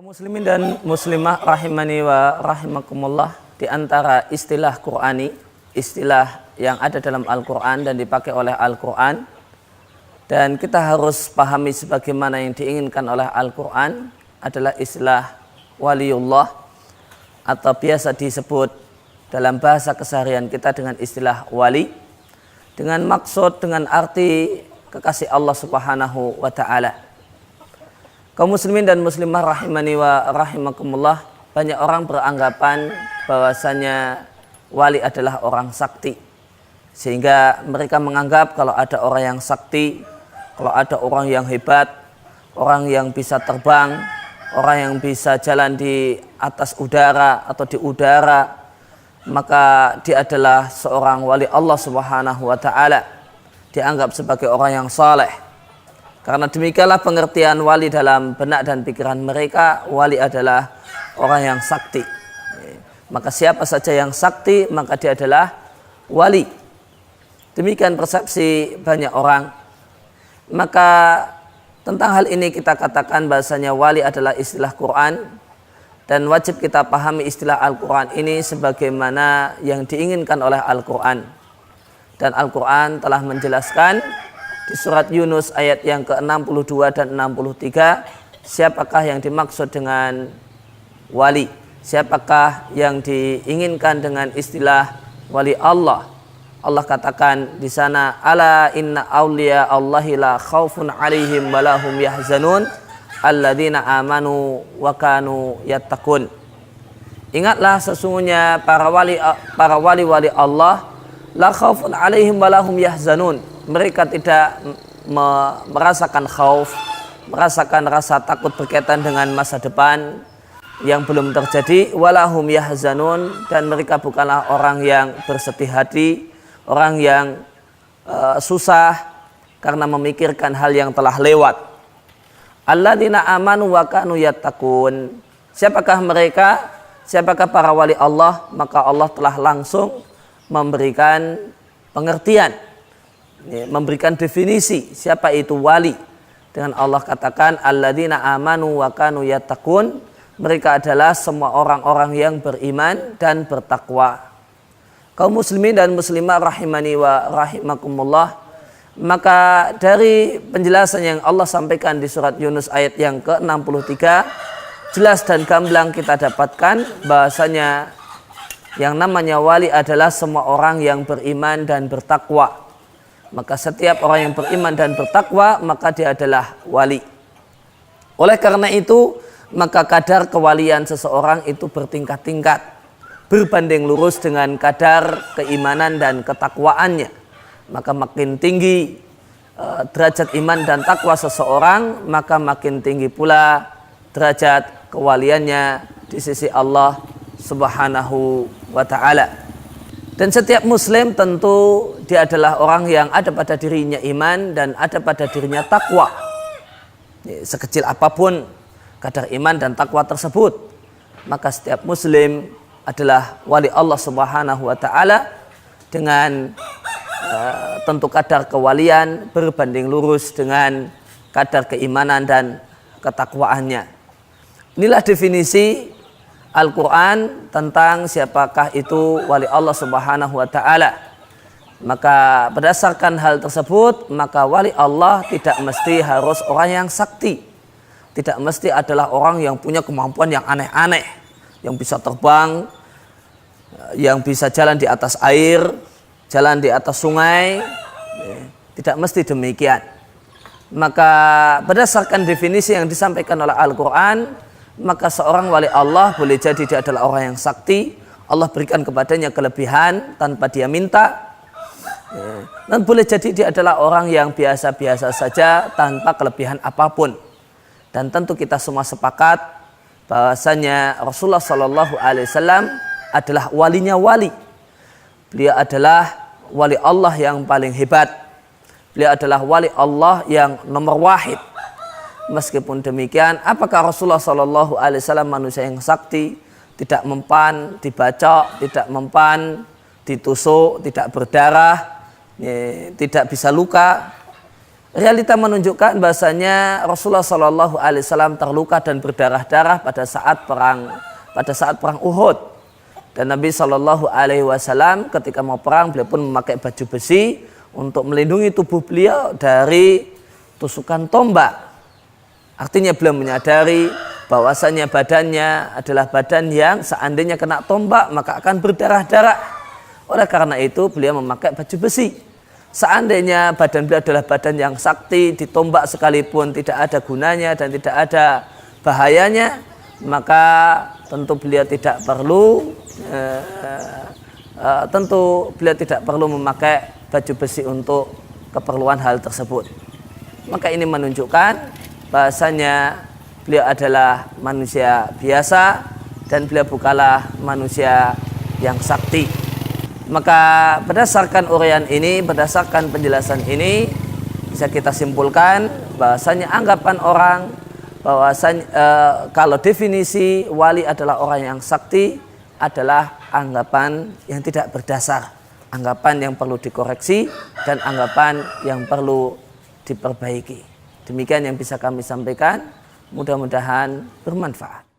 Kaum muslimin dan muslimah rahimani wa rahimakumullah, di antara istilah Qur'ani, istilah yang ada dalam Al-Quran dan dipakai oleh Al-Quran, dan kita harus pahami sebagaimana yang diinginkan oleh Al-Quran, adalah istilah waliullah, atau biasa disebut dalam bahasa keseharian kita dengan istilah wali, dengan maksud, dengan arti kekasih Allah Subhanahu wa ta'ala. Kaum muslimin dan muslimah rahimani wa rahimakumullah, banyak orang beranggapan bahwasanya wali adalah orang sakti, sehingga mereka menganggap kalau ada orang yang sakti, kalau ada orang yang hebat, orang yang bisa terbang, orang yang bisa jalan di atas udara atau di udara, maka dia adalah seorang wali Allah Subhanahu wa ta'ala, dianggap sebagai orang yang saleh. Karena demikianlah pengertian wali dalam benak dan pikiran mereka. Wali adalah orang yang sakti. Maka siapa saja yang sakti, maka dia adalah wali. Demikian persepsi banyak orang. Maka tentang hal ini kita katakan bahasanya wali adalah istilah Quran, dan wajib kita pahami istilah Al-Quran ini sebagaimana yang diinginkan oleh Al-Quran. Dan Al-Quran telah menjelaskan di surat Yunus ayat yang ke-62 dan 63, siapakah yang dimaksud dengan wali, siapakah yang diinginkan dengan istilah wali Allah. Allah katakan di sana, ala inna awliya Allahi la khaufun alaihim wa lahum yahzanun alladzina amanu wa kanu yattaqun. Ingatlah sesungguhnya para wali Allah, la khaufun alaihim wa lahum yahzanun, mereka tidak merasakan khauf, merasakan rasa takut berkaitan dengan masa depan yang belum terjadi. Walahum yahzanun, dan mereka bukanlah orang yang bersedih hati, orang yang susah karena memikirkan hal yang telah lewat. Alladzina amanu wa kanu yattaqun. Siapakah mereka? Siapakah para wali Allah? Maka Allah telah langsung memberikan pengertian, memberikan definisi siapa itu wali, dengan Allah katakan alladzina amanu wa kanu yattaqun, mereka adalah semua orang-orang yang beriman dan bertakwa. Kaum muslimin dan muslimah rahimani wa rahimakumullah, maka dari penjelasan yang Allah sampaikan di surat Yunus ayat yang ke-63, jelas dan gamblang kita dapatkan bahasanya yang namanya wali adalah semua orang yang beriman dan bertakwa. Maka setiap orang yang beriman dan bertakwa, maka dia adalah wali. Oleh karena itu, maka kadar kewalian seseorang itu bertingkat-tingkat, berbanding lurus dengan kadar keimanan dan ketakwaannya. Maka makin tinggi derajat iman dan takwa seseorang, maka makin tinggi pula derajat kewaliannya di sisi Allah Subhanahu wa ta'ala. Dan setiap muslim tentu dia adalah orang yang ada pada dirinya iman dan ada pada dirinya takwa. Sekecil apapun kadar iman dan takwa tersebut, maka setiap muslim adalah wali Allah Subhanahu wa ta'ala dengan tentu kadar kewalian berbanding lurus dengan kadar keimanan dan ketakwaannya. Inilah definisi Al-Quran tentang siapakah itu wali Allah Subhanahu wa ta'ala. Maka berdasarkan hal tersebut, maka wali Allah tidak mesti harus orang yang sakti, tidak mesti adalah orang yang punya kemampuan yang aneh-aneh, yang bisa terbang, yang bisa jalan di atas air, jalan di atas sungai. Tidak mesti demikian. Maka berdasarkan definisi yang disampaikan oleh Al-Quran, maka seorang wali Allah boleh jadi dia adalah orang yang sakti, Allah berikan kepadanya kelebihan tanpa dia minta, dan boleh jadi dia adalah orang yang biasa-biasa saja tanpa kelebihan apapun. Dan tentu kita semua sepakat bahwasanya Rasulullah SAW adalah walinya wali. Beliau adalah wali Allah yang paling hebat. Beliau adalah wali Allah yang nomor wahid. Meskipun demikian, apakah Rasulullah SAW manusia yang sakti, tidak mempan dibacok, tidak mempan ditusuk, tidak berdarah, tidak bisa luka? Realita menunjukkan bahasanya Rasulullah Shallallahu Alaihi Wasallam terluka dan berdarah-darah pada saat perang Uhud. Dan Nabi Shallallahu Alaihi Wasallam ketika mau perang beliau pun memakai baju besi untuk melindungi tubuh beliau dari tusukan tombak. Artinya beliau menyadari bahwasanya badannya adalah badan yang seandainya kena tombak maka akan berdarah-darah. Oleh karena itu beliau memakai baju besi. Seandainya badan beliau adalah badan yang sakti, ditombak sekalipun tidak ada gunanya dan tidak ada bahayanya, maka tentu beliau tidak perlu memakai baju besi untuk keperluan hal tersebut. Maka ini menunjukkan bahasanya beliau adalah manusia biasa dan beliau bukanlah manusia yang sakti. Maka berdasarkan uraian ini, berdasarkan penjelasan ini, bisa kita simpulkan bahasanya anggapan orang bahwasanya kalau definisi wali adalah orang yang sakti adalah anggapan yang tidak berdasar, anggapan yang perlu dikoreksi dan anggapan yang perlu diperbaiki. Demikian yang bisa kami sampaikan, mudah-mudahan bermanfaat.